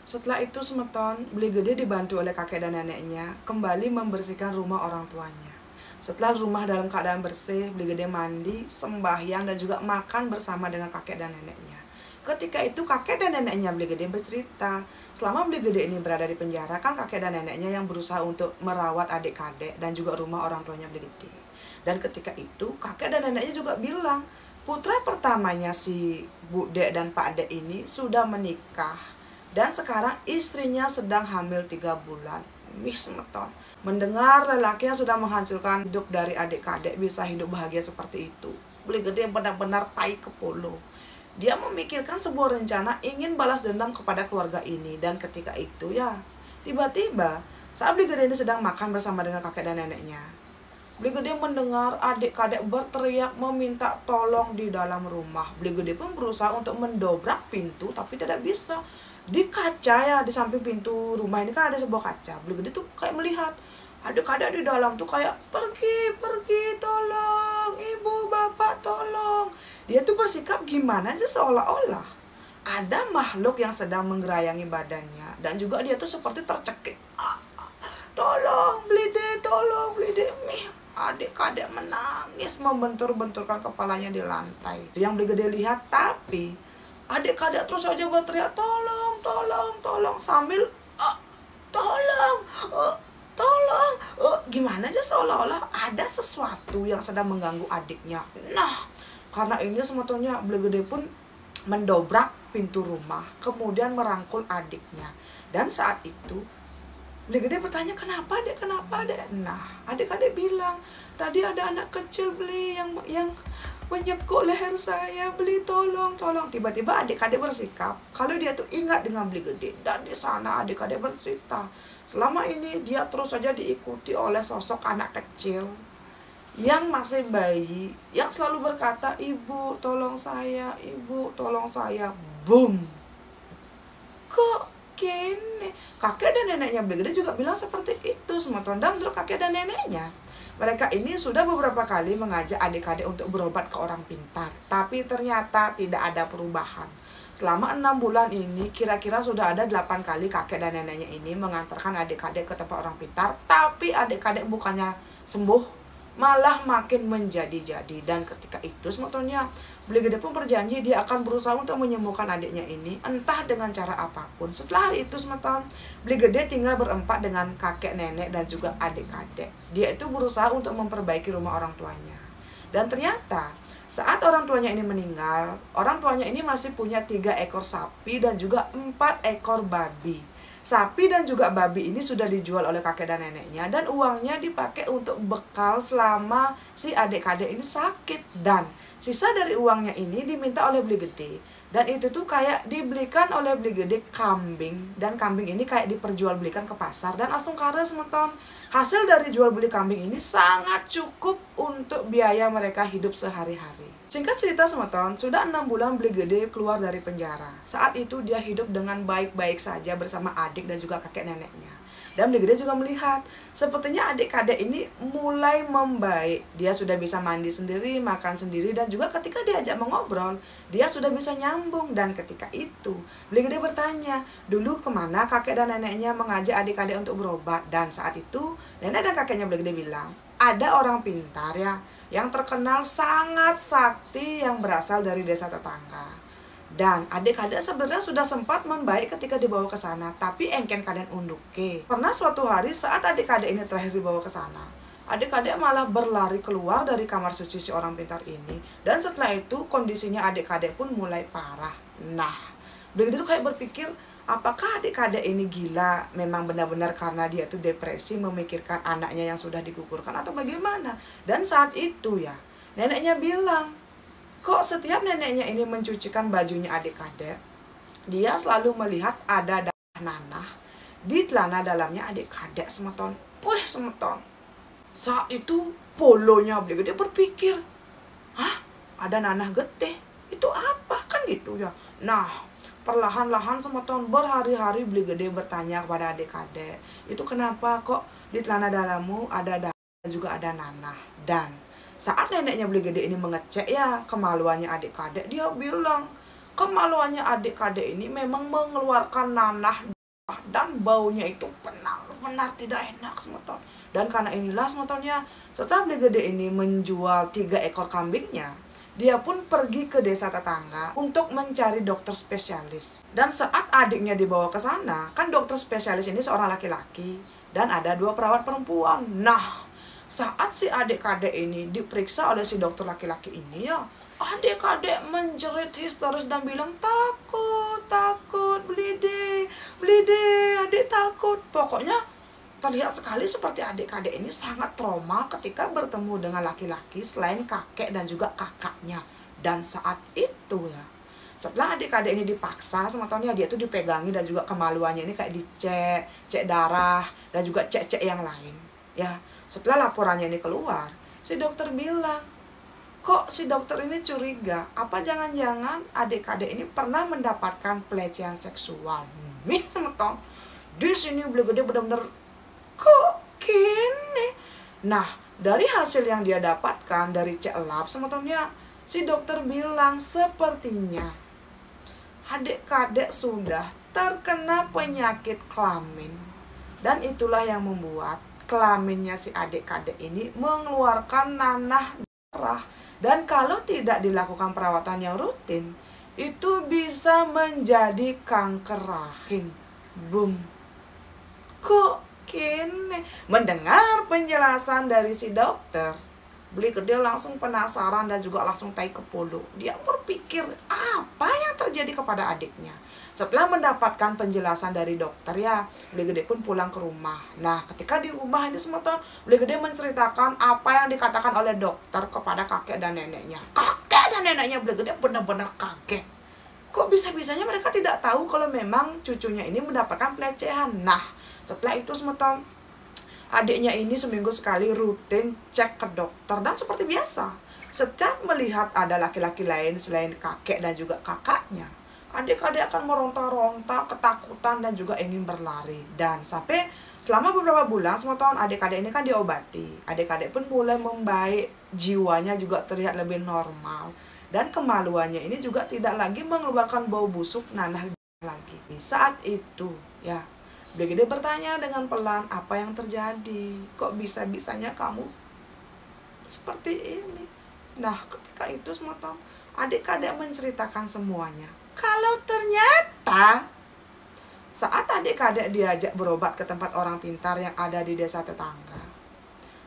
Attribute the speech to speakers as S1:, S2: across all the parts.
S1: Setelah itu semeton, Beli Gede dibantu oleh kakek dan neneknya kembali membersihkan rumah orang tuanya. Setelah rumah dalam keadaan bersih, Beli Gede mandi, sembahyang, dan juga makan bersama dengan kakek dan neneknya. Ketika itu kakek dan neneknya Beli Gede bercerita, selama Beli Gede ini berada di penjara, kan kakek dan neneknya yang berusaha untuk merawat adik-adik dan juga rumah orang tuanya Beli Gede. Dan ketika itu kakek dan neneknya juga bilang, putra pertamanya si Bu Dek dan Pak Dek ini sudah menikah. Dan sekarang istrinya sedang hamil 3 bulan. Semeton. Mendengar lelaki yang sudah menghancurkan hidup dari adik-adik bisa hidup bahagia seperti itu, Beli Gede benar-benar tai kepolo. Dia memikirkan sebuah rencana ingin balas dendam kepada keluarga ini. Dan ketika itu ya, tiba-tiba saat Beli Gede ini sedang makan bersama dengan kakek dan neneknya, Beli Gede mendengar adik-adik berteriak meminta tolong di dalam rumah. Beli Gede pun berusaha untuk mendobrak pintu tapi tidak bisa. Di kaca ya, di samping pintu rumah ini kan ada sebuah kaca. Beli Gede tuh kayak melihat adik-adik di dalam tuh kayak pergi, tolong, ibu, bapak, tolong. Dia tuh bersikap gimana aja seolah-olah ada makhluk yang sedang menggerayangi badannya. Dan juga dia tuh seperti tercekik. Tolong, Beli De, tolong, Beli De. Adik-adik menangis membentur-benturkan kepalanya di lantai. Itu yang Beli Gede lihat, tapi adik-adik terus aja berteriak, tolong, sambil tolong, gimana aja seolah-olah ada sesuatu yang sedang mengganggu adiknya. Nah, karena ini sebetulnya Beli Gede pun mendobrak pintu rumah, kemudian merangkul adiknya. Dan saat itu Beli Gede bertanya, kenapa dek? Nah, adik-adik bilang, tadi ada anak kecil Beli yang menyekuk leher saya, Beli tolong. Tiba-tiba adik-adik bersikap kalau dia tuh ingat dengan Beli Gede. Dan di sana adik-adik bercerita, selama ini dia terus saja diikuti oleh sosok anak kecil yang masih bayi, yang selalu berkata, ibu tolong saya, ibu tolong saya. Boom. Kok gini? Kakek dan neneknya Beli Gede juga bilang seperti itu. Semua tondang menurut kakek dan neneknya. Mereka ini sudah beberapa kali mengajak adik-adik untuk berobat ke orang pintar, tapi ternyata tidak ada perubahan. Selama 6 bulan ini kira-kira sudah ada 8 kali kakek dan neneknya ini mengantarkan adik-adik ke tempat orang pintar, tapi adik-adik bukannya sembuh, malah makin menjadi-jadi. Dan ketika itu sebetulnya Beli Gede pun berjanji dia akan berusaha untuk menyembuhkan adiknya ini, entah dengan cara apapun. Setelah hari itu semeton, Beli Gede tinggal berempat dengan kakek nenek dan juga adik-adik. Dia itu berusaha untuk memperbaiki rumah orang tuanya. Dan ternyata saat orang tuanya ini meninggal, orang tuanya ini masih punya 3 ekor sapi dan juga 4 ekor babi. Sapi dan juga babi ini sudah dijual oleh kakek dan neneknya, dan uangnya dipakai untuk bekal selama si adik-adik ini sakit. Dan sisa dari uangnya ini diminta oleh Beli Gede, dan itu tuh kayak dibelikan oleh Beli Gede kambing, dan kambing ini kayak diperjualbelikan ke pasar. Dan astungkara semeton, hasil dari jual beli kambing ini sangat cukup untuk biaya mereka hidup sehari-hari. Singkat cerita semeton, sudah 6 bulan Beli Gede keluar dari penjara. Saat itu dia hidup dengan baik-baik saja bersama adik dan juga kakek neneknya. Dan Beli Gede juga melihat, sepertinya adik-adik ini mulai membaik. Dia sudah bisa mandi sendiri, makan sendiri, dan juga ketika diajak mengobrol, dia sudah bisa nyambung. Dan ketika itu, Beli Gede bertanya, dulu kemana kakek dan neneknya mengajak adik-adik untuk berobat? Dan saat itu, nenek dan kakeknya Beli Gede bilang, ada orang pintar ya, yang terkenal sangat sakti yang berasal dari desa tetangga. Dan adik-adik sebenarnya sudah sempat membaik ketika dibawa ke sana, tapi engken kalian unduke. Pernah suatu hari saat adik-adik ini terakhir dibawa ke sana, adik-adik malah berlari keluar dari kamar suci si orang pintar ini. Dan setelah itu kondisinya adik-adik pun mulai parah. Nah, begitu kayak berpikir, apakah adik-adik ini gila? Memang benar-benar karena dia itu depresi memikirkan anaknya yang sudah digugurkan atau bagaimana? Dan saat itu ya, neneknya bilang, kok setiap neneknya ini mencucikan bajunya adik-adik, dia selalu melihat ada darah nanah di celana dalamnya adik-adik semeton. Semeton. Saat itu polonya Beli Gede berpikir, hah? Ada nanah getih? Itu apa? Kan gitu ya. Nah, perlahan-lahan semeton berhari-hari Beli Gede bertanya kepada adik-adik, itu kenapa kok di celana dalammu ada darah juga ada nanah? Dan saat neneknya Beli Gede ini mengecek ya kemaluannya adik-adik, dia bilang kemaluannya adik-adik ini memang mengeluarkan nanah dan baunya itu benar-benar tidak enak semeton. Dan karena inilah semetonnya, setelah Beli Gede ini menjual 3 ekor kambingnya, dia pun pergi ke desa tetangga untuk mencari dokter spesialis. Dan saat adiknya dibawa ke sana, kan dokter spesialis ini seorang laki-laki dan ada 2 perawat perempuan. Nah, saat si adik-adik ini diperiksa oleh si dokter laki-laki ini ya, adik-adik menjerit histeris dan bilang takut, Beli deh, adik takut. Pokoknya terlihat sekali seperti adik-adik ini sangat trauma ketika bertemu dengan laki-laki selain kakek dan juga kakaknya. Dan saat itu ya, setelah adik-adik ini dipaksa sama tahunnya, dia tuh dipegangi dan juga kemaluannya ini kayak cek darah dan juga cek yang lain. Ya, setelah laporannya ini keluar, si dokter bilang, kok si dokter ini curiga, apa jangan-jangan adik-adik ini pernah mendapatkan pelecehan seksual. Semeton, di sini Beli Gede benar-benar kok gini. Nah, dari hasil yang dia dapatkan dari cek lab semetonnya, si dokter bilang sepertinya adik-adik sudah terkena penyakit kelamin. Dan itulah yang membuat kelaminnya si adik-adik ini mengeluarkan nanah darah. Dan kalau tidak dilakukan perawatan yang rutin, itu bisa menjadi kanker rahim. Boom. Kok gini? Mendengar penjelasan dari si dokter, Beli Gede langsung penasaran dan juga langsung tai ke polo. Dia berpikir apa yang terjadi kepada adiknya. Setelah mendapatkan penjelasan dari dokter ya, Beli Gede pun pulang ke rumah. Nah, ketika di rumah ini semeton, Beli Gede menceritakan apa yang dikatakan oleh dokter kepada kakek dan neneknya. Kakek dan neneknya Beli Gede benar-benar kaget. Kok bisa-bisanya mereka tidak tahu kalau memang cucunya ini mendapatkan pelecehan. Nah, setelah itu semeton, adiknya ini seminggu sekali rutin cek ke dokter. Dan seperti biasa, setiap melihat ada laki-laki lain selain kakek dan juga kakaknya, adik-adik akan meronta-ronta, ketakutan dan juga ingin berlari. Dan sampai selama beberapa bulan, semua tahun adik-adik ini kan diobati. Adik-adik pun mulai membaik, jiwanya juga terlihat lebih normal. Dan kemaluannya ini juga tidak lagi mengeluarkan bau busuk nanah lagi. Saat itu ya, Beli Gede bertanya dengan pelan, apa yang terjadi? Kok bisa-bisanya kamu seperti ini? Nah, ketika itu semua tahun adik-adik menceritakan semuanya. Kalau ternyata saat adik-adik diajak berobat ke tempat orang pintar yang ada di desa tetangga,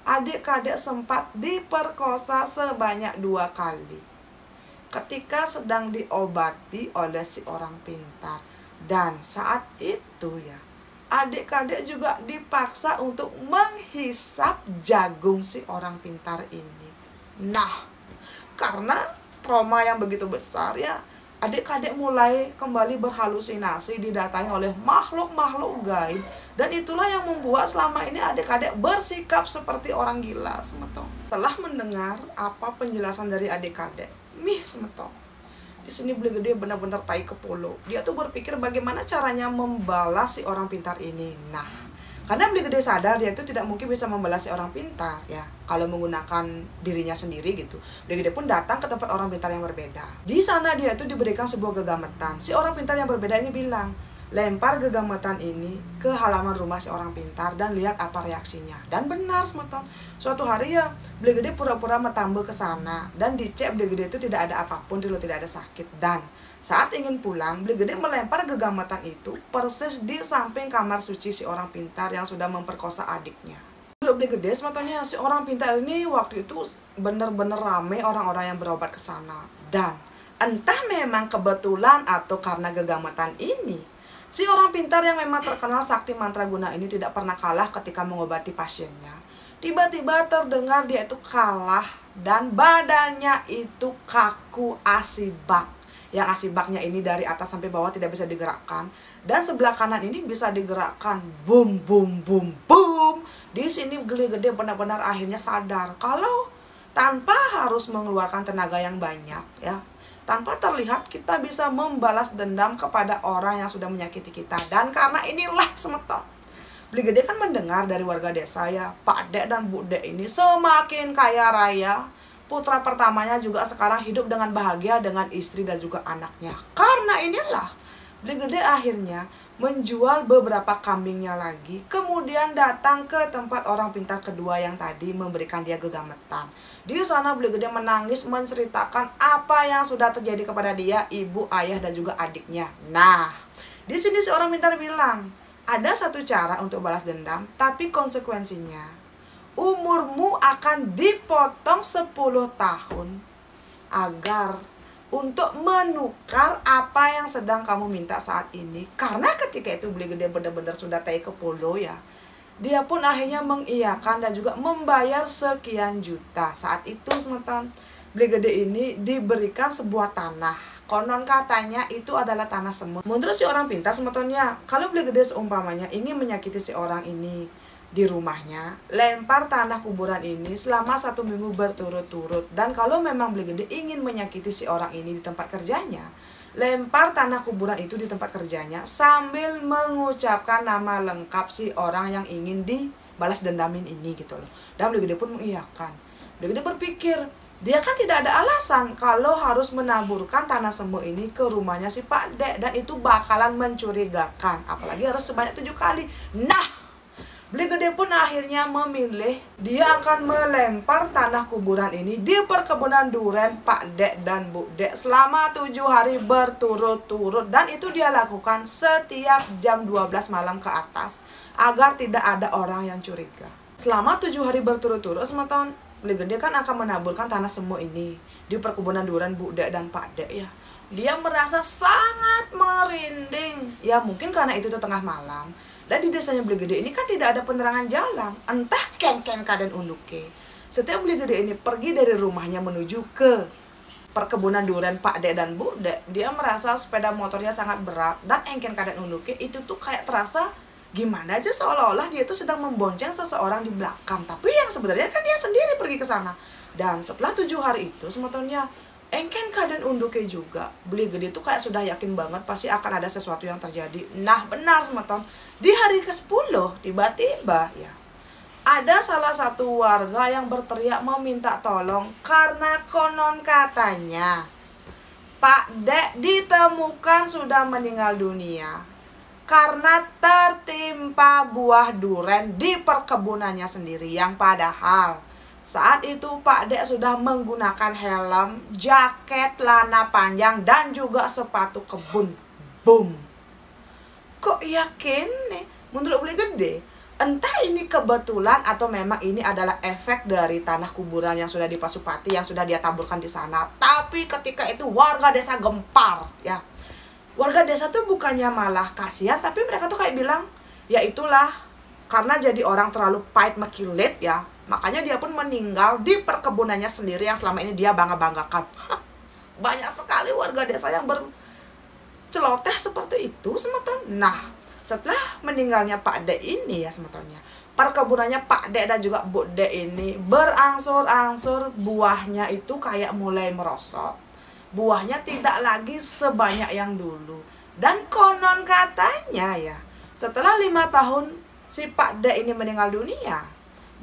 S1: adik-adik sempat diperkosa sebanyak 2 kali ketika sedang diobati oleh si orang pintar. Dan saat itu ya, adik-adik juga dipaksa untuk menghisap jagung si orang pintar ini. Nah, karena trauma yang begitu besar ya, adik-adik mulai kembali berhalusinasi, didatangi oleh makhluk-makhluk gaib. Dan itulah yang membuat selama ini adik-adik bersikap seperti orang gila semeton. Setelah mendengar apa penjelasan dari adik-adik, semeton, di sini Beli Gede benar-benar tai ke polo. Dia tuh berpikir bagaimana caranya membalas si orang pintar ini. Nah, karena Beli Gede sadar dia itu tidak mungkin bisa membalas si orang pintar ya kalau menggunakan dirinya sendiri gitu. Beli Gede pun datang ke tempat orang pintar yang berbeda. Di sana dia itu diberikan sebuah gegametan. Si orang pintar yang berbeda ini bilang, lempar gegametan ini ke halaman rumah si orang pintar dan lihat apa reaksinya. Dan benar semeton, suatu hari ya Beli Gede pura-pura metambah ke sana dan dicek Beli Gede itu tidak ada apapun, dulu tidak ada sakit. Dan saat ingin pulang, Beli Gede melempar gegametan itu persis di samping kamar suci si orang pintar yang sudah memperkosa adiknya. Beli Gede semetonnya, si orang pintar ini waktu itu benar-benar rame orang-orang yang berobat ke sana. Dan entah memang kebetulan atau karena gegametan ini, si orang pintar yang memang terkenal sakti mantraguna ini tidak pernah kalah ketika mengobati pasiennya. Tiba-tiba terdengar dia itu kalah dan badannya itu kaku asibak. Yang asibaknya ini dari atas sampai bawah tidak bisa digerakkan. Dan sebelah kanan ini bisa digerakkan. Boom, boom, boom, boom. Di sini Beli Gede benar-benar akhirnya sadar kalau tanpa harus mengeluarkan tenaga yang banyak ya, tanpa terlihat kita bisa membalas dendam kepada orang yang sudah menyakiti kita. Dan karena inilah semeton, Beli Gede kan mendengar dari warga desa ya, Pak Dek dan Bu Dek ini semakin kaya raya. Putra pertamanya juga sekarang hidup dengan bahagia dengan istri dan juga anaknya. Karena inilah Beli Gede akhirnya menjual beberapa kambingnya lagi, kemudian datang ke tempat orang pintar kedua yang tadi memberikan dia gegametan. Di sana Beli Gede menangis menceritakan apa yang sudah terjadi kepada dia, ibu, ayah, dan juga adiknya. Nah, di sini si orang pintar bilang, ada satu cara untuk balas dendam, tapi konsekuensinya umurmu akan dipotong 10 tahun agar untuk menukar apa yang sedang kamu minta saat ini. Karena ketika itu Beli Gede benar-benar sudah tai ke polo ya, dia pun akhirnya mengiyakan dan juga membayar sekian juta. Saat itu semeton, Beli Gede ini diberikan sebuah tanah. Konon katanya itu adalah tanah semut. Menurut si orang pintar semetonnya, kalau Beli Gede seumpamanya ingin menyakiti si orang ini di rumahnya, lempar tanah kuburan ini selama 1 minggu berturut-turut. Dan kalau memang Beli Gede ingin menyakiti si orang ini di tempat kerjanya, lempar tanah kuburan itu di tempat kerjanya sambil mengucapkan nama lengkap si orang yang ingin dibalas dendamin ini gitu loh. Dan Beli Gede pun mengiyakan. Beli Gede berpikir, dia kan tidak ada alasan kalau harus menaburkan tanah semut ini ke rumahnya si Pak Dek, dan itu bakalan mencurigakan, apalagi harus sebanyak 7 kali. Nah, Beli Gede pun akhirnya memilih dia akan melempar tanah kuburan ini di perkebunan duren Pak Dek dan Bu Dek selama 7 hari berturut-turut. Dan itu dia lakukan setiap jam 12 malam ke atas agar tidak ada orang yang curiga. Selama 7 hari berturut-turut semeton, Beli Gede kan akan menaburkan tanah semut ini di perkebunan duren Bu Dek dan Pak Dek ya. Dia merasa sangat merinding. Ya mungkin karena itu tuh tengah malam. Dan di desanya Beli Gede ini kan tidak ada penerangan jalan, entah ken-ken kaden unduke. Setiap Beli Gede ini pergi dari rumahnya menuju ke perkebunan duren Pak Dek dan Bu Dek, dia merasa sepeda motornya sangat berat dan engken kaden unduke itu tuh kayak terasa gimana aja, seolah-olah dia tuh sedang membonceng seseorang di belakang. Tapi yang sebenarnya kan dia sendiri pergi ke sana. Dan setelah 7 hari itu semetonnya engken kaden unduke juga, Beli Gede tuh kayak sudah yakin banget pasti akan ada sesuatu yang terjadi. Nah benar semeton, di hari ke-10 tiba-tiba ya ada salah satu warga yang berteriak meminta tolong karena konon katanya Pak Dek ditemukan sudah meninggal dunia karena tertimpa buah duren di perkebunannya sendiri, yang padahal saat itu Pak Dek sudah menggunakan helm, jaket, celana panjang, dan juga sepatu kebun. Boom. Kok yakin nih? Menurut Beli Gede, entah ini kebetulan atau memang ini adalah efek dari tanah kuburan yang sudah dipasupati, yang sudah dia taburkan di sana. Tapi ketika itu warga desa gempar, ya. Warga desa tuh bukannya malah kasihan, tapi mereka tuh kayak bilang, ya itulah, karena jadi orang terlalu pahit mekilit ya, makanya dia pun meninggal di perkebunannya sendiri yang selama ini dia bangga-banggakan. Banyak sekali warga desa yang berceloteh seperti itu semeton. Nah, setelah meninggalnya Pak Dek ini ya semetonnya, perkebunannya Pak Dek dan juga Bu Dek ini berangsur-angsur buahnya itu kayak mulai merosot. Buahnya tidak lagi sebanyak yang dulu. Dan konon katanya ya, setelah 5 tahun si Pak Dek ini meninggal dunia,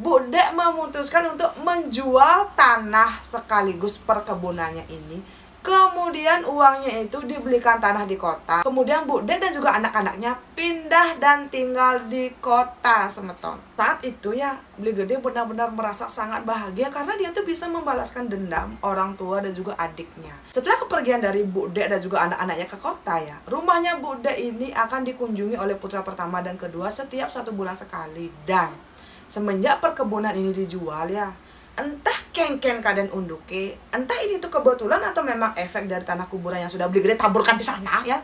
S1: Bu Dek memutuskan untuk menjual tanah sekaligus perkebunannya ini. Kemudian uangnya itu dibelikan tanah di kota. Kemudian Bu Dek dan juga anak-anaknya pindah dan tinggal di kota semeton. Saat itu ya Beli Gede benar-benar merasa sangat bahagia karena dia tuh bisa membalaskan dendam orang tua dan juga adiknya. Setelah kepergian dari Bu Dek dan juga anak-anaknya ke kota ya, rumahnya Bu Dek ini akan dikunjungi oleh putra pertama dan kedua setiap 1 bulan sekali. Dan semenjak perkebunan ini dijual ya, entah ken-ken kaden unduke, entah ini tuh kebetulan atau memang efek dari tanah kuburan yang sudah Beli Gede taburkan di sana ya,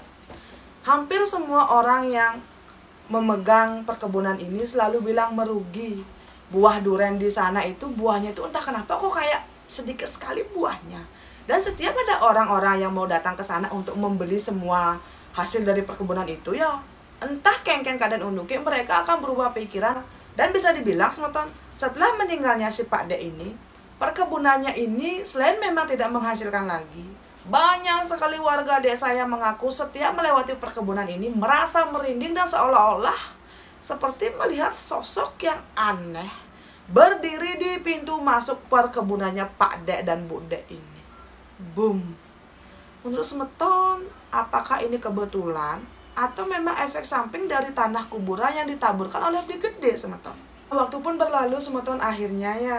S1: hampir semua orang yang memegang perkebunan ini selalu bilang merugi. Buah duren di sana itu buahnya itu entah kenapa kok kayak sedikit sekali buahnya. Dan setiap ada orang-orang yang mau datang ke sana untuk membeli semua hasil dari perkebunan itu ya, entah ken-ken kaden unduke, mereka akan berubah pikiran. Dan bisa dibilang semeton, setelah meninggalnya si Pak Dek ini, perkebunannya ini selain memang tidak menghasilkan lagi, banyak sekali warga desa yang mengaku setiap melewati perkebunan ini merasa merinding dan seolah-olah seperti melihat sosok yang aneh berdiri di pintu masuk perkebunannya Pak Dek dan Bu Dek ini. Boom. Menurut semeton, apakah ini kebetulan atau memang efek samping dari tanah kuburan yang ditaburkan oleh Beli Gede semeton? Waktu pun berlalu semeton, akhirnya ya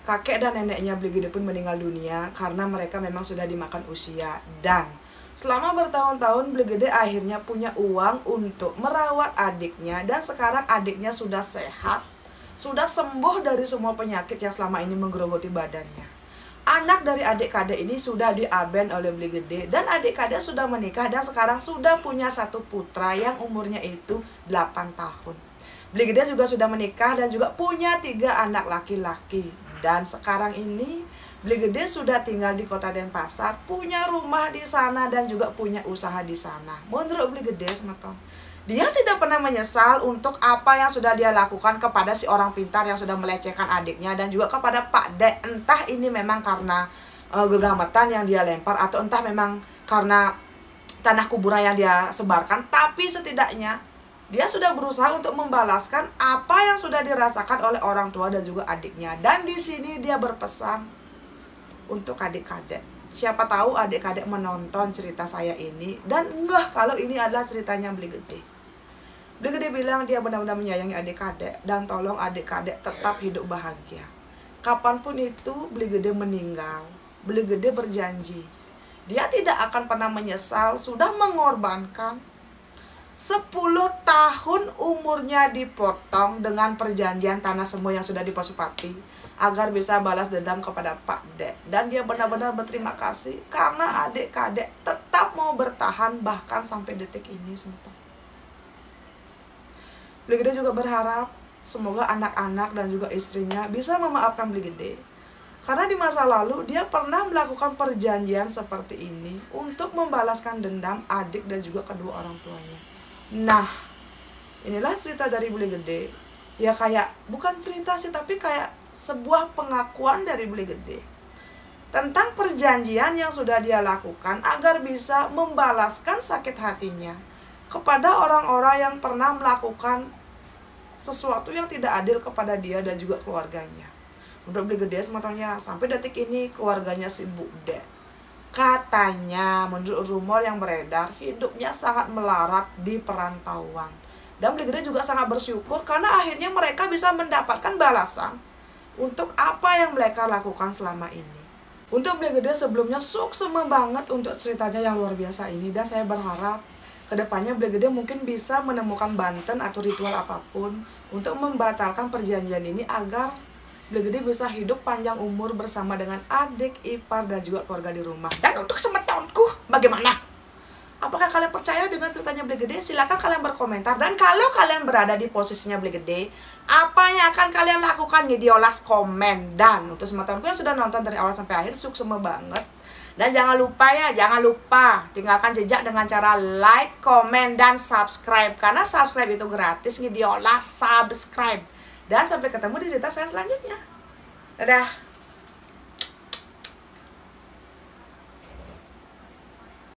S1: kakek dan neneknya Beli Gede pun meninggal dunia karena mereka memang sudah dimakan usia. Dan selama bertahun-tahun Beli Gede akhirnya punya uang untuk merawat adiknya, dan sekarang adiknya sudah sehat, sudah sembuh dari semua penyakit yang selama ini menggerogoti badannya. Anak dari adik-kadek ini sudah diaben oleh Beli Gede, dan adik-kadek sudah menikah dan sekarang sudah punya satu putra yang umurnya itu 8 tahun. Beli Gede juga sudah menikah dan juga punya 3 anak laki-laki. Dan sekarang ini Beli Gede sudah tinggal di Kota Denpasar, punya rumah di sana dan juga punya usaha di sana. Menurut Beli Gede semeton, dia tidak pernah menyesal untuk apa yang sudah dia lakukan kepada si orang pintar yang sudah melecehkan adiknya, dan juga kepada Pak Dek. Entah ini memang karena gegametan yang dia lempar atau entah memang karena tanah kuburan yang dia sebarkan, tapi setidaknya dia sudah berusaha untuk membalaskan apa yang sudah dirasakan oleh orang tua dan juga adiknya. Dan di sini dia berpesan untuk adik-kadek. Siapa tahu adik-kadek menonton cerita saya ini dan enggak kalau ini adalah ceritanya Beli Gede. Beli Gede bilang dia benar-benar menyayangi adik-kadek dan tolong adik-kadek tetap hidup bahagia. Kapanpun itu Beli Gede meninggal, Beli Gede berjanji dia tidak akan pernah menyesal sudah mengorbankan 10 tahun umurnya dipotong dengan perjanjian tanah semua yang sudah dipasupati agar bisa balas dendam kepada Pak Dek. Dan dia benar-benar berterima kasih karena adik-kadek tetap mau bertahan bahkan sampai detik ini sebentar. Beli Gede juga berharap semoga anak-anak dan juga istrinya bisa memaafkan Beli Gede, karena di masa lalu dia pernah melakukan perjanjian seperti ini untuk membalaskan dendam adik dan juga kedua orang tuanya. Nah, inilah cerita dari Beli Gede. Ya kayak, bukan cerita sih, tapi kayak sebuah pengakuan dari Beli Gede tentang perjanjian yang sudah dia lakukan agar bisa membalaskan sakit hatinya kepada orang-orang yang pernah melakukan sesuatu yang tidak adil kepada dia dan juga keluarganya. Menurut Beli Gede sematanya, sampai detik ini keluarganya si Bu Dek, katanya menurut rumor yang beredar, hidupnya sangat melarat di perantauan. Dan Beli Gede juga sangat bersyukur karena akhirnya mereka bisa mendapatkan balasan untuk apa yang mereka lakukan selama ini. Untuk Beli Gede sebelumnya sukses banget untuk ceritanya yang luar biasa ini, dan saya berharap kedepannya Beli Gede mungkin bisa menemukan banten atau ritual apapun untuk membatalkan perjanjian ini agar Beli Gede bisa hidup panjang umur bersama dengan adik, ipar, dan juga keluarga di rumah. Dan untuk semetonku, bagaimana? Apakah kalian percaya dengan ceritanya Beli Gede? Silakan kalian berkomentar. Dan kalau kalian berada di posisinya Beli Gede, apa yang akan kalian lakukan? Diolas komen. Dan untuk semetonku yang sudah nonton dari awal sampai akhir, sukses banget. Dan jangan lupa tinggalkan jejak dengan cara like, komen, dan subscribe. Karena subscribe itu gratis, diolah subscribe. Dan sampai ketemu di cerita saya selanjutnya. Dadah.